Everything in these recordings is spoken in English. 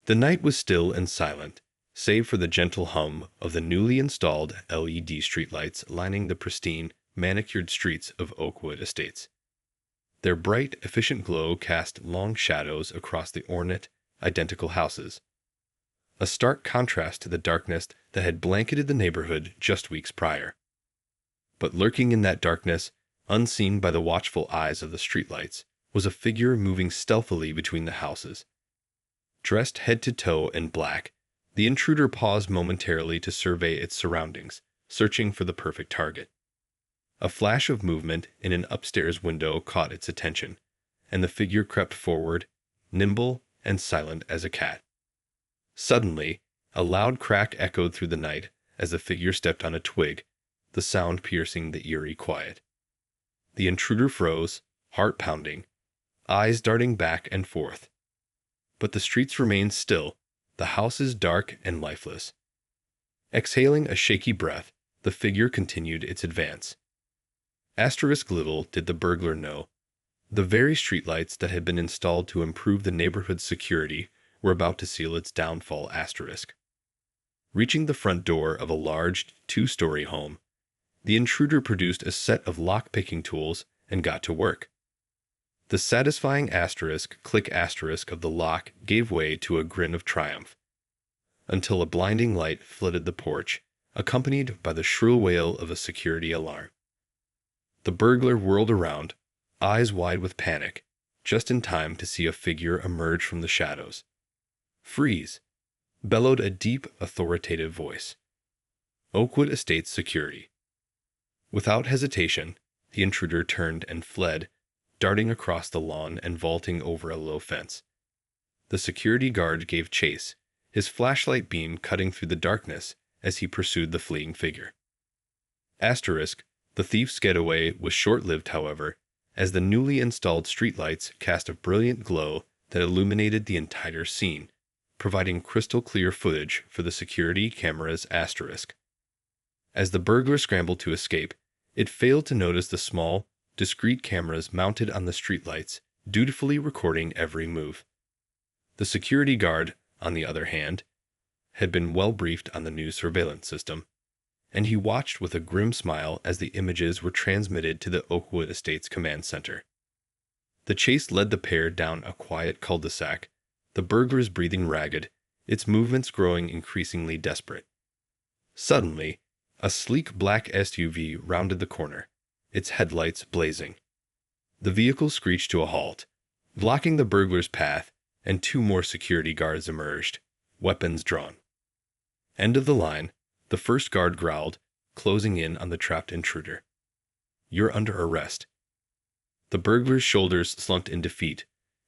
The night was still and silent, save for the gentle hum of the newly installed LED streetlights lining the pristine, manicured streets of Oakwood Estates. Their bright, efficient glow cast long shadows across the ornate, identical houses, a stark contrast to the darkness that had blanketed the neighborhood just weeks prior. But lurking in that darkness, unseen by the watchful eyes of the streetlights, was a figure moving stealthily between the houses. Dressed head to toe in black, the intruder paused momentarily to survey its surroundings, searching for the perfect target. A flash of movement in an upstairs window caught its attention, and the figure crept forward, nimble and silent as a cat. Suddenly, a loud crack echoed through the night as the figure stepped on a twig, the sound piercing the eerie quiet. The intruder froze, heart pounding, eyes darting back and forth. But the streets remained still, the houses dark and lifeless. Exhaling a shaky breath, the figure continued its advance. Little did the burglar know. The very streetlights that had been installed to improve the neighborhood's security were about to seal its downfall. Reaching the front door of a large, two-story home, the intruder produced a set of lock-picking tools and got to work. The satisfying click of the lock gave way to a grin of triumph, until a blinding light flooded the porch, accompanied by the shrill wail of a security alarm. The burglar whirled around, eyes wide with panic, just in time to see a figure emerge from the shadows. "Freeze!" bellowed a deep, authoritative voice. Oakwood Estates Security. Without hesitation, the intruder turned and fled, darting across the lawn and vaulting over a low fence. The security guard gave chase, his flashlight beam cutting through the darkness as he pursued the fleeing figure. The thief's getaway was short-lived, however, as the newly installed streetlights cast a brilliant glow that illuminated the entire scene, providing crystal-clear footage for the security cameras. As the burglar scrambled to escape, it failed to notice the small, discreet cameras mounted on the streetlights, dutifully recording every move. The security guard, on the other hand, had been well briefed on the new surveillance system, and he watched with a grim smile as the images were transmitted to the Oakwood Estates Command Center. The chase led the pair down a quiet cul-de-sac, the burglars breathing ragged, its movements growing increasingly desperate. Suddenly, a sleek black SUV rounded the corner, its headlights blazing. The vehicle screeched to a halt, blocking the burglar's path, and two more security guards emerged, weapons drawn. End of the line, the first guard growled, closing in on the trapped intruder. "You're under arrest." The burglar's shoulders slumped in defeat,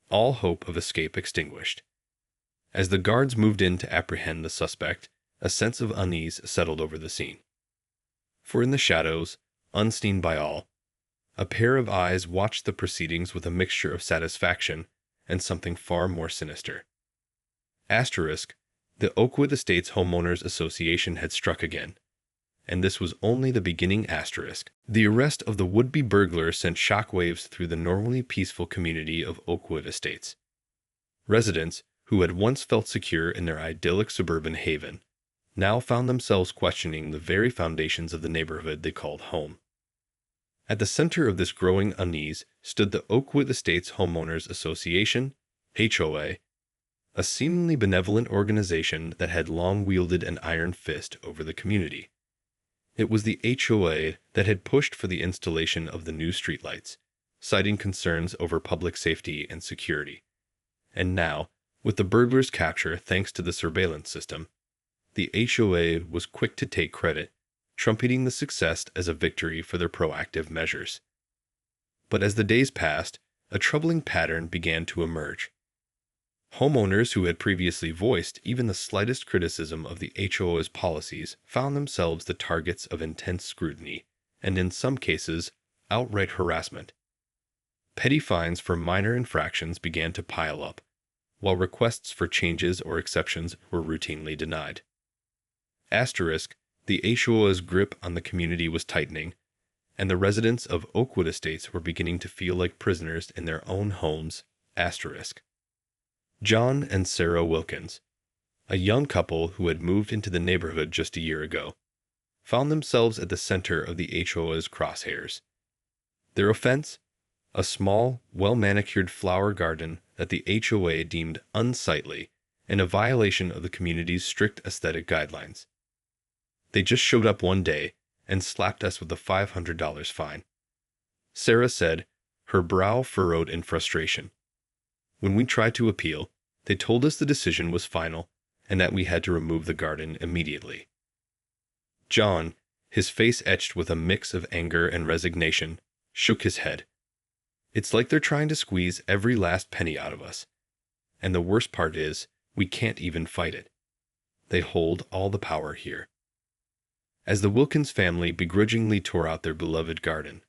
all hope of escape extinguished. As the guards moved in to apprehend the suspect, a sense of unease settled over the scene. For in the shadows, unseen by all, a pair of eyes watched the proceedings with a mixture of satisfaction and something far more sinister. The Oakwood Estates Homeowners Association had struck again, and this was only the beginning. The arrest of the would-be burglar sent shockwaves through the normally peaceful community of Oakwood Estates. Residents, who had once felt secure in their idyllic suburban haven, now found themselves questioning the very foundations of the neighborhood they called home. At the center of this growing unease stood the Oakwood Estates Homeowners Association, HOA, a seemingly benevolent organization that had long wielded an iron fist over the community. It was the HOA that had pushed for the installation of the new streetlights, citing concerns over public safety and security. And now, with the burglar's capture thanks to the surveillance system, the HOA was quick to take credit, trumpeting the success as a victory for their proactive measures. But as the days passed, a troubling pattern began to emerge. Homeowners who had previously voiced even the slightest criticism of the HOA's policies found themselves the targets of intense scrutiny and, in some cases, outright harassment. Petty fines for minor infractions began to pile up, while requests for changes or exceptions were routinely denied. The HOA's grip on the community was tightening, and the residents of Oakwood Estates were beginning to feel like prisoners in their own homes. John and Sarah Wilkins, a young couple who had moved into the neighborhood just a year ago, found themselves at the center of the HOA's crosshairs. Their offense? A small, well-manicured flower garden that the HOA deemed unsightly and a violation of the community's strict aesthetic guidelines. They just showed up one day and slapped us with a $500 fine. Sarah said, her brow furrowed in frustration. When we tried to appeal, they told us the decision was final and that we had to remove the garden immediately. John, his face etched with a mix of anger and resignation, shook his head. It's like they're trying to squeeze every last penny out of us. And the worst part is, we can't even fight it. They hold all the power here. As the Wilkins family begrudgingly tore out their beloved garden,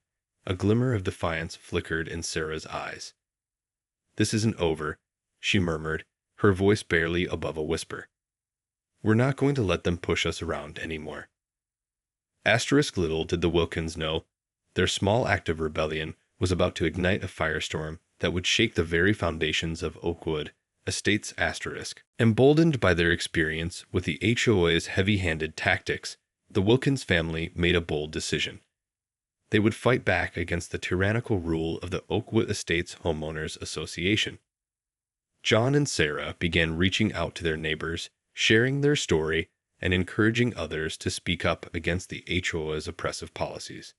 a glimmer of defiance flickered in Sarah's eyes. This isn't over, she murmured, her voice barely above a whisper. We're not going to let them push us around anymore. Little did the Wilkins know, their small act of rebellion was about to ignite a firestorm that would shake the very foundations of Oakwood Estates *. Emboldened by their experience with the HOA's heavy-handed tactics, the Wilkins family made a bold decision. They would fight back against the tyrannical rule of the Oakwood Estates Homeowners Association. John and Sarah began reaching out to their neighbors, sharing their story, and encouraging others to speak up against the HOA's oppressive policies.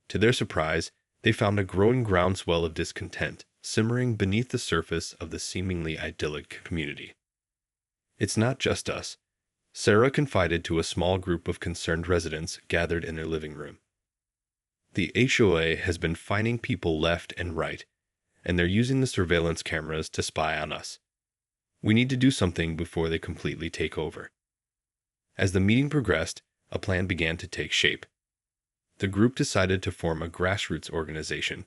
To their surprise, they found a growing groundswell of discontent simmering beneath the surface of the seemingly idyllic community. It's not just us, Sarah confided to a small group of concerned residents gathered in their living room. The HOA has been fining people left and right, and they're using the surveillance cameras to spy on us. We need to do something before they completely take over. As the meeting progressed, a plan began to take shape. The group decided to form a grassroots organization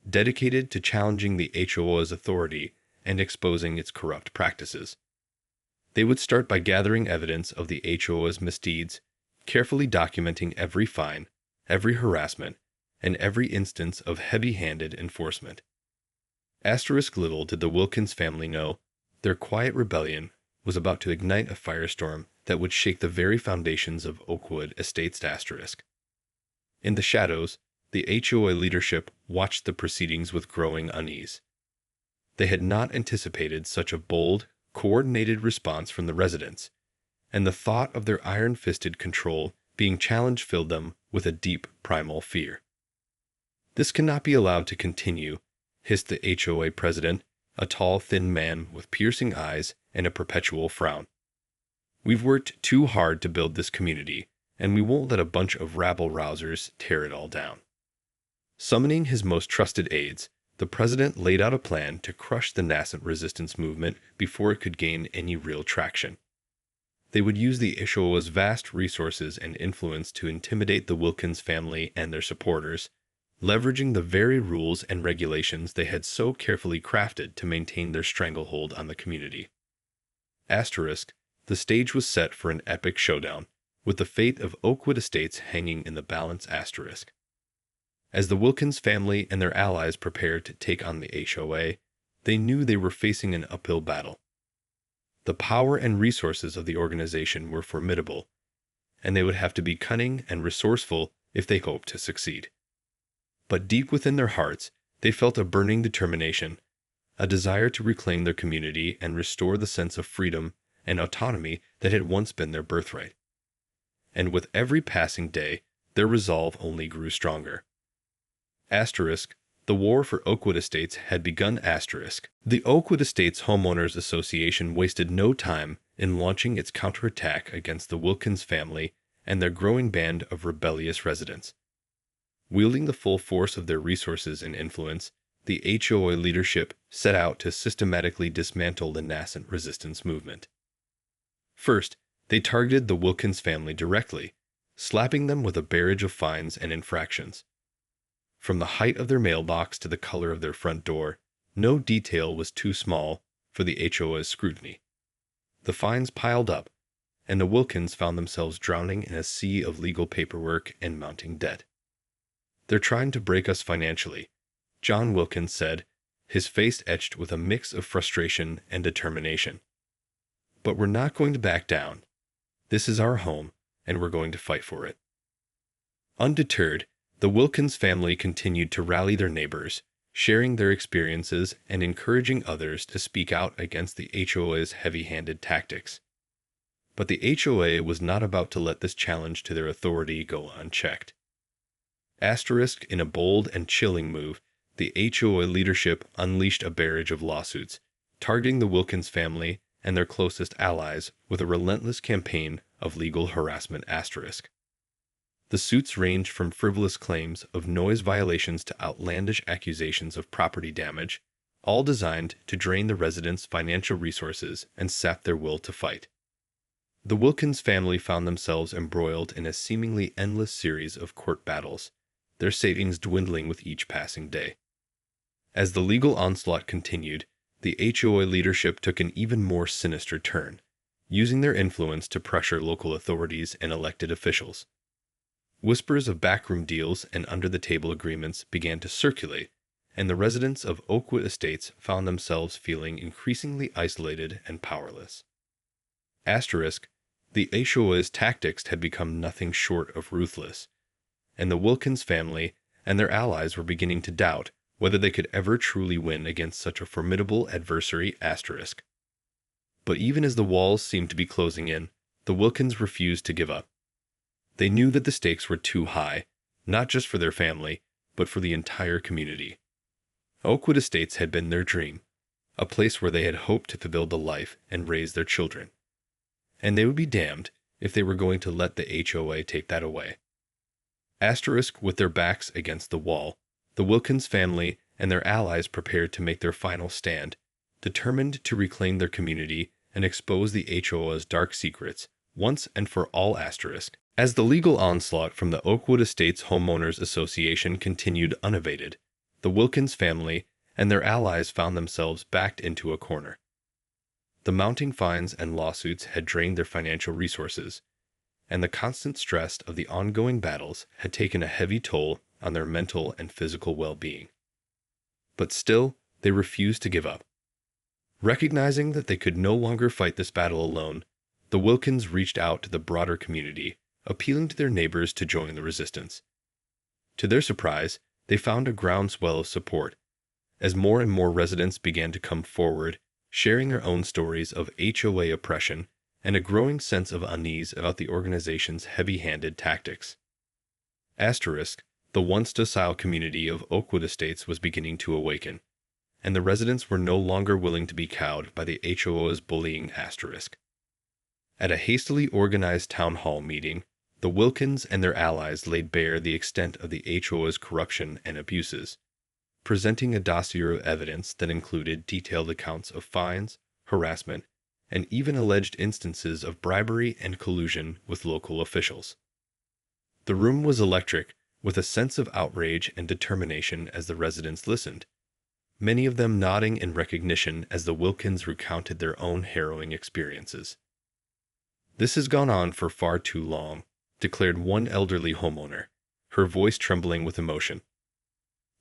dedicated to challenging the HOA's authority and exposing its corrupt practices. They would start by gathering evidence of the HOA's misdeeds, carefully documenting every fine, every harassment, and every instance of heavy-handed enforcement. Little did the Wilkins family know, their quiet rebellion was about to ignite a firestorm that would shake the very foundations of Oakwood Estates *. In the shadows, the HOA leadership watched the proceedings with growing unease. They had not anticipated such a bold, coordinated response from the residents, and the thought of their iron-fisted control being challenged filled them with a deep primal fear. This cannot be allowed to continue, hissed the HOA president, a tall, thin man with piercing eyes and a perpetual frown. We've worked too hard to build this community, and we won't let a bunch of rabble-rousers tear it all down. Summoning his most trusted aides, the president laid out a plan to crush the nascent resistance movement before it could gain any real traction. They would use the HOA's vast resources and influence to intimidate the Wilkins family and their supporters, leveraging the very rules and regulations they had so carefully crafted to maintain their stranglehold on the community. The stage was set for an epic showdown, with the fate of Oakwood Estates hanging in the balance. As the Wilkins family and their allies prepared to take on the HOA, they knew they were facing an uphill battle. The power and resources of the organization were formidable, and they would have to be cunning and resourceful if they hoped to succeed. But deep within their hearts, they felt a burning determination, a desire to reclaim their community and restore the sense of freedom and autonomy that had once been their birthright. And with every passing day, their resolve only grew stronger. The war for Oakwood Estates had begun. The Oakwood Estates Homeowners Association wasted no time in launching its counterattack against the Wilkins family and their growing band of rebellious residents. Wielding the full force of their resources and influence, the HOA leadership set out to systematically dismantle the nascent resistance movement. First, they targeted the Wilkins family directly, slapping them with a barrage of fines and infractions. From the height of their mailbox to the color of their front door, no detail was too small for the HOA's scrutiny. The fines piled up, and the Wilkins found themselves drowning in a sea of legal paperwork and mounting debt. "They're trying to break us financially," John Wilkins said, his face etched with a mix of frustration and determination. But we're not going to back down. This is our home, and we're going to fight for it. Undeterred, the Wilkins family continued to rally their neighbors, sharing their experiences and encouraging others to speak out against the HOA's heavy-handed tactics. But the HOA was not about to let this challenge to their authority go unchecked. In a bold and chilling move, the HOA leadership unleashed a barrage of lawsuits, targeting the Wilkins family and their closest allies with a relentless campaign of legal harassment. The suits ranged from frivolous claims of noise violations to outlandish accusations of property damage, all designed to drain the residents' financial resources and sap their will to fight. The Wilkins family found themselves embroiled in a seemingly endless series of court battles, their savings dwindling with each passing day. As the legal onslaught continued, the HOA leadership took an even more sinister turn, using their influence to pressure local authorities and elected officials. Whispers of backroom deals and under-the-table agreements began to circulate, and the residents of Oakwood Estates found themselves feeling increasingly isolated and powerless. The HOA's tactics had become nothing short of ruthless, and the Wilkins family and their allies were beginning to doubt whether they could ever truly win against such a formidable adversary. But even as the walls seemed to be closing in, the Wilkins refused to give up. They knew that the stakes were too high, not just for their family, but for the entire community. Oakwood Estates had been their dream, a place where they had hoped to build a life and raise their children. And they would be damned if they were going to let the HOA take that away. With their backs against the wall, the Wilkins family and their allies prepared to make their final stand, determined to reclaim their community and expose the HOA's dark secrets once and for all. As the legal onslaught from the Oakwood Estates Homeowners Association continued unabated, the Wilkins family and their allies found themselves backed into a corner. The mounting fines and lawsuits had drained their financial resources, and the constant stress of the ongoing battles had taken a heavy toll on their mental and physical well-being. But still, they refused to give up. Recognizing that they could no longer fight this battle alone, the Wilkins reached out to the broader community, appealing to their neighbors to join the resistance. To their surprise, they found a groundswell of support, as more and more residents began to come forward, sharing their own stories of HOA oppression and a growing sense of unease about the organization's heavy-handed tactics. The once docile community of Oakwood Estates was beginning to awaken, and the residents were no longer willing to be cowed by the HOA's bullying. At a hastily organized town hall meeting, the Wilkins and their allies laid bare the extent of the HOA's corruption and abuses, presenting a dossier of evidence that included detailed accounts of fines, harassment, and even alleged instances of bribery and collusion with local officials. The room was electric, with a sense of outrage and determination as the residents listened, many of them nodding in recognition as the Wilkins recounted their own harrowing experiences. "This has gone on for far too long," declared one elderly homeowner, her voice trembling with emotion.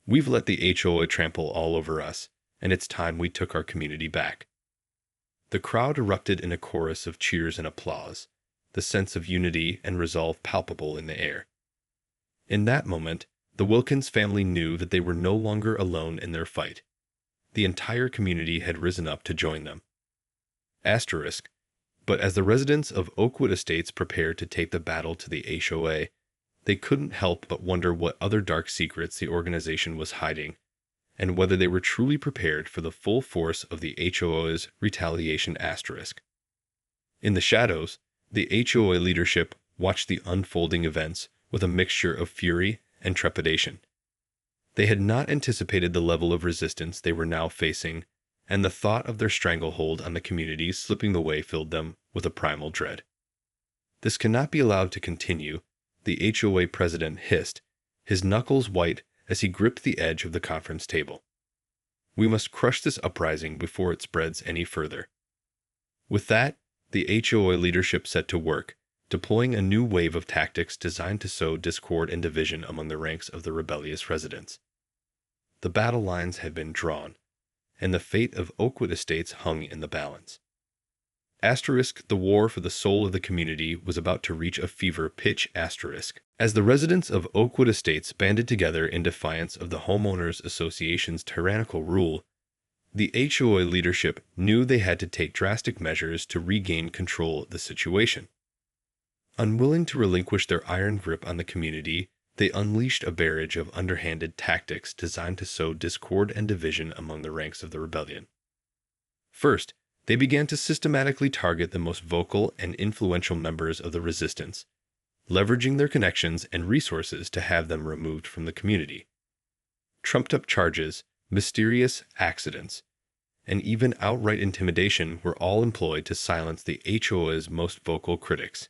"We've let the HOA trample all over us, and it's time we took our community back." The crowd erupted in a chorus of cheers and applause, the sense of unity and resolve palpable in the air. In that moment, the Wilkins family knew that they were no longer alone in their fight. The entire community had risen up to join them. But as the residents of Oakwood Estates prepared to take the battle to the HOA, they couldn't help but wonder what other dark secrets the organization was hiding, and whether they were truly prepared for the full force of the HOA's retaliation. In the shadows, the HOA leadership watched the unfolding events with a mixture of fury and trepidation. They had not anticipated the level of resistance they were now facing, and the thought of their stranglehold on the community slipping away filled them with a primal dread. "This cannot be allowed to continue," the HOA president hissed, his knuckles white as he gripped the edge of the conference table. "We must crush this uprising before it spreads any further." With that, the HOA leadership set to work, deploying a new wave of tactics designed to sow discord and division among the ranks of the rebellious residents. The battle lines had been drawn, and the fate of Oakwood Estates hung in the balance. Asterisk, the war for the soul of the community was about to reach a fever pitch. Asterisk. As the residents of Oakwood Estates banded together in defiance of the Homeowners Association's tyrannical rule, the HOA leadership knew they had to take drastic measures to regain control of the situation. Unwilling to relinquish their iron grip on the community, they unleashed a barrage of underhanded tactics designed to sow discord and division among the ranks of the rebellion. First, they began to systematically target the most vocal and influential members of the resistance, leveraging their connections and resources to have them removed from the community. Trumped-up charges, mysterious accidents, and even outright intimidation were all employed to silence the HOA's most vocal critics.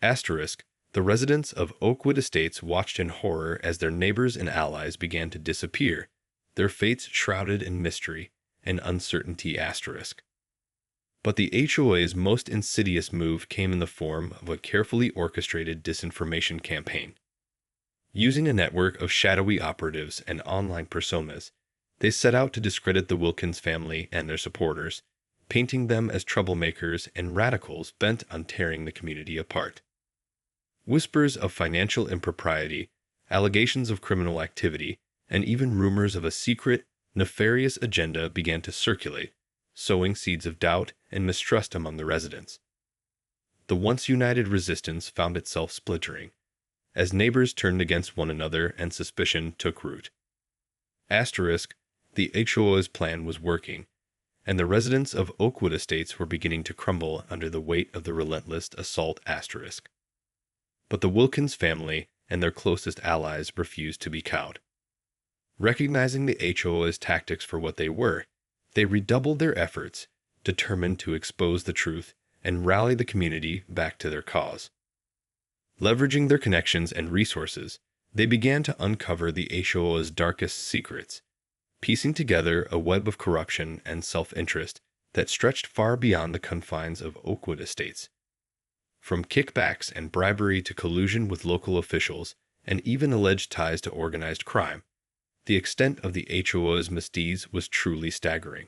Asterisk, the residents of Oakwood Estates watched in horror as their neighbors and allies began to disappear, their fates shrouded in mystery and uncertainty. Asterisk. But the HOA's most insidious move came in the form of a carefully orchestrated disinformation campaign. Using a network of shadowy operatives and online personas, they set out to discredit the Wilkins family and their supporters, painting them as troublemakers and radicals bent on tearing the community apart. Whispers of financial impropriety, allegations of criminal activity, and even rumors of a secret, nefarious agenda began to circulate, sowing seeds of doubt and mistrust among the residents. The once united resistance found itself splintering, as neighbors turned against one another and suspicion took root. Asterisk, the HOA's plan was working, and the residents of Oakwood Estates were beginning to crumble under the weight of the relentless assault. Asterisk. But the Wilkins family and their closest allies refused to be cowed. Recognizing the HOA's tactics for what they were, they redoubled their efforts, determined to expose the truth and rally the community back to their cause. Leveraging their connections and resources, they began to uncover the HOA's darkest secrets, piecing together a web of corruption and self-interest that stretched far beyond the confines of Oakwood Estates. From kickbacks and bribery to collusion with local officials and even alleged ties to organized crime, the extent of the HOA's misdeeds was truly staggering.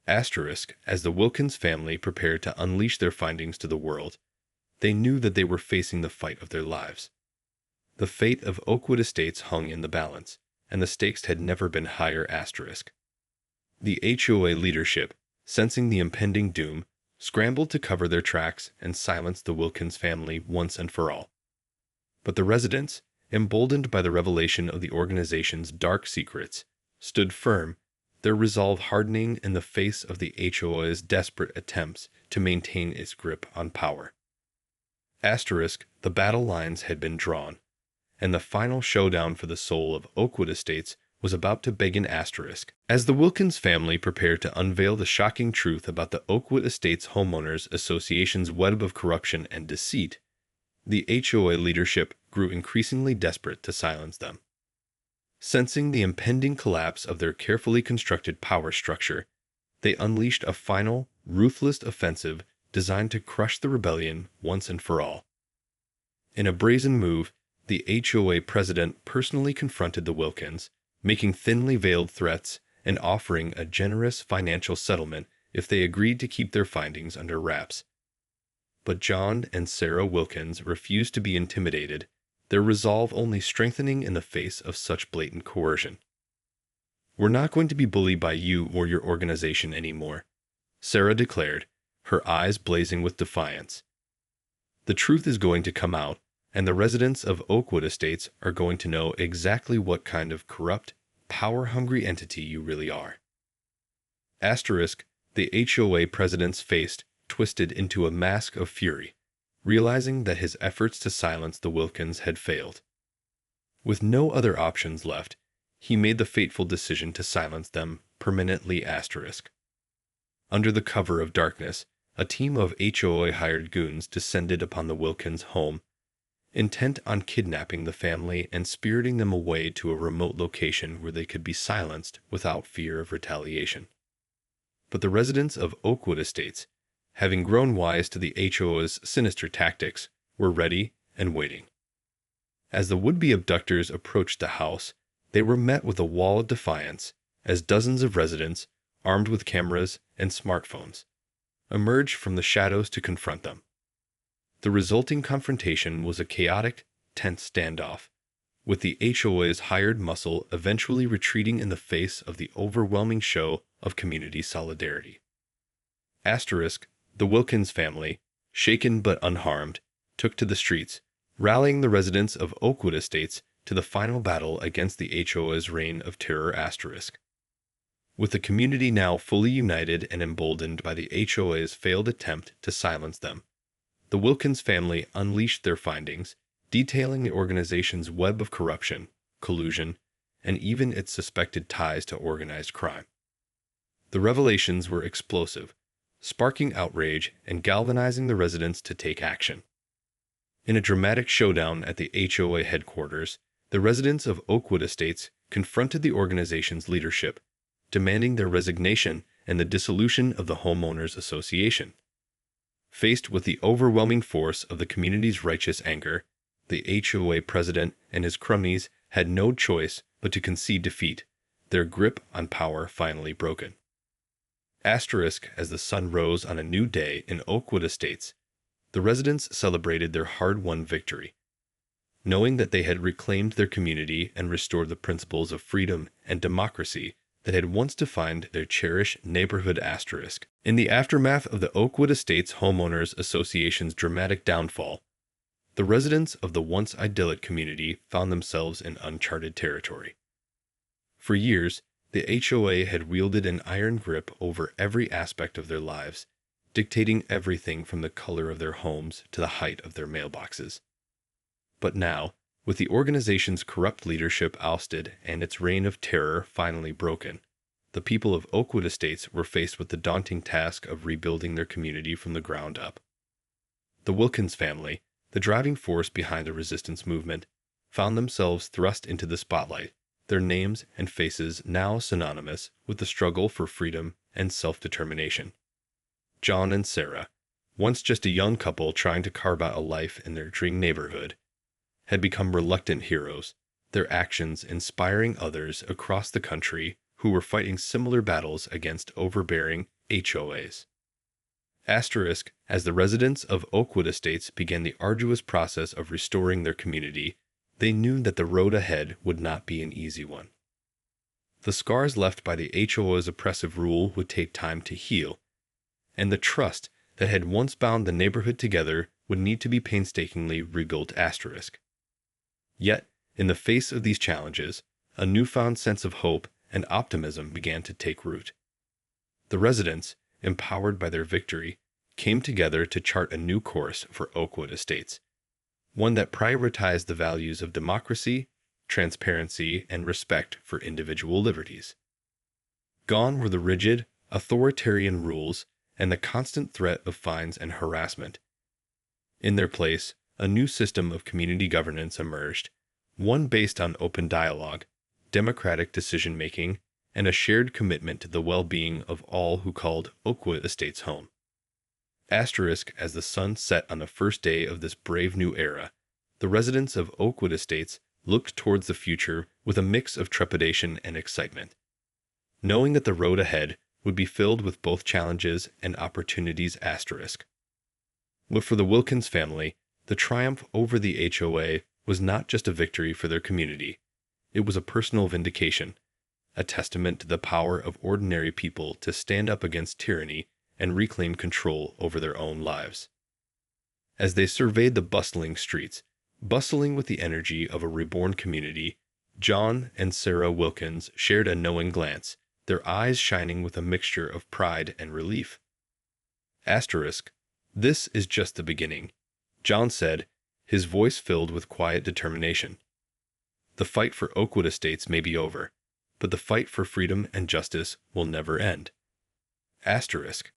Asterisk, as the Wilkins family prepared to unleash their findings to the world, they knew that they were facing the fight of their lives. The fate of Oakwood Estates hung in the balance, and the stakes had never been higher. Asterisk. The HOA leadership, sensing the impending doom, scrambled to cover their tracks and silence the Wilkins family once and for all. But the residents, emboldened by the revelation of the organization's dark secrets, stood firm, their resolve hardening in the face of the HOA's desperate attempts to maintain its grip on power. Asterisk, the battle lines had been drawn, and the final showdown for the soul of Oakwood Estates was about to begin. Asterisk. As the Wilkins family prepared to unveil the shocking truth about the Oakwood Estates Homeowners Association's web of corruption and deceit, the HOA leadership grew increasingly desperate to silence them. Sensing the impending collapse of their carefully constructed power structure, they unleashed a final, ruthless offensive designed to crush the rebellion once and for all. In a brazen move, the HOA president personally confronted the Wilkins, making thinly veiled threats and offering a generous financial settlement if they agreed to keep their findings under wraps. But John and Sarah Wilkins refused to be intimidated, their resolve only strengthening in the face of such blatant coercion. "We're not going to be bullied by you or your organization anymore," Sarah declared, her eyes blazing with defiance. "The truth is going to come out, and the residents of Oakwood Estates are going to know exactly what kind of corrupt, power-hungry entity you really are." Asterisk, the HOA president's face twisted into a mask of fury, realizing that his efforts to silence the Wilkins had failed. With no other options left, he made the fateful decision to silence them permanently. Asterisk. Under the cover of darkness, a team of HOA-hired goons descended upon the Wilkins home, intent on kidnapping the family and spiriting them away to a remote location where they could be silenced without fear of retaliation. But the residents of Oakwood Estates, having grown wise to the HOA's sinister tactics, were ready and waiting. As the would-be abductors approached the house, they were met with a wall of defiance as dozens of residents, armed with cameras and smartphones, emerged from the shadows to confront them. The resulting confrontation was a chaotic, tense standoff, with the HOA's hired muscle eventually retreating in the face of the overwhelming show of community solidarity. The Wilkins family, shaken but unharmed, took to the streets, rallying the residents of Oakwood Estates to the final battle against the HOA's reign of terror. With the community now fully united and emboldened by the HOA's failed attempt to silence them, the Wilkins family unleashed their findings, detailing the organization's web of corruption, collusion, and even its suspected ties to organized crime. The revelations were explosive, sparking outrage and galvanizing the residents to take action. In a dramatic showdown at the HOA headquarters, the residents of Oakwood Estates confronted the organization's leadership, demanding their resignation and the dissolution of the Homeowners Association. Faced with the overwhelming force of the community's righteous anger, the HOA president and his cronies had no choice but to concede defeat, their grip on power finally broken. As the sun rose on a new day in Oakwood Estates, the residents celebrated their hard-won victory. Knowing that they had reclaimed their community and restored the principles of freedom and democracy that had once defined their cherished neighborhood. In the aftermath of the Oakwood Estates Homeowners Association's dramatic downfall, the residents of the once idyllic community found themselves in uncharted territory. For years, the HOA had wielded an iron grip over every aspect of their lives, dictating everything from the color of their homes to the height of their mailboxes. But now, with the organization's corrupt leadership ousted and its reign of terror finally broken, the people of Oakwood Estates were faced with the daunting task of rebuilding their community from the ground up. The Wilkins family, the driving force behind the resistance movement, found themselves thrust into the spotlight, their names and faces now synonymous with the struggle for freedom and self-determination. John and Sarah, once just a young couple trying to carve out a life in their dream neighborhood, had become reluctant heroes, their actions inspiring others across the country who were fighting similar battles against overbearing HOAs. As the residents of Oakwood Estates began the arduous process of restoring their community, they knew that the road ahead would not be an easy one. The scars left by the HOA's oppressive rule would take time to heal, and the trust that had once bound the neighborhood together would need to be painstakingly rebuilt. Yet, in the face of these challenges, a newfound sense of hope and optimism began to take root. The residents, empowered by their victory, came together to chart a new course for Oakwood Estates, one that prioritized the values of democracy, transparency, and respect for individual liberties. Gone were the rigid, authoritarian rules and the constant threat of fines and harassment. In their place, a new system of community governance emerged, one based on open dialogue, democratic decision-making, and a shared commitment to the well-being of all who called Oakwood Estates home. As the sun set on the first day of this brave new era, the residents of Oakwood Estates looked towards the future with a mix of trepidation and excitement, knowing that the road ahead would be filled with both challenges and opportunities. But for the Wilkins family, the triumph over the HOA was not just a victory for their community. It was a personal vindication, a testament to the power of ordinary people to stand up against tyranny and reclaim control over their own lives. As they surveyed the bustling streets, bustling with the energy of a reborn community, John and Sarah Wilkins shared a knowing glance, their eyes shining with a mixture of pride and relief. This is just the beginning, John said, his voice filled with quiet determination. The fight for Oakwood Estates may be over, but the fight for freedom and justice will never end.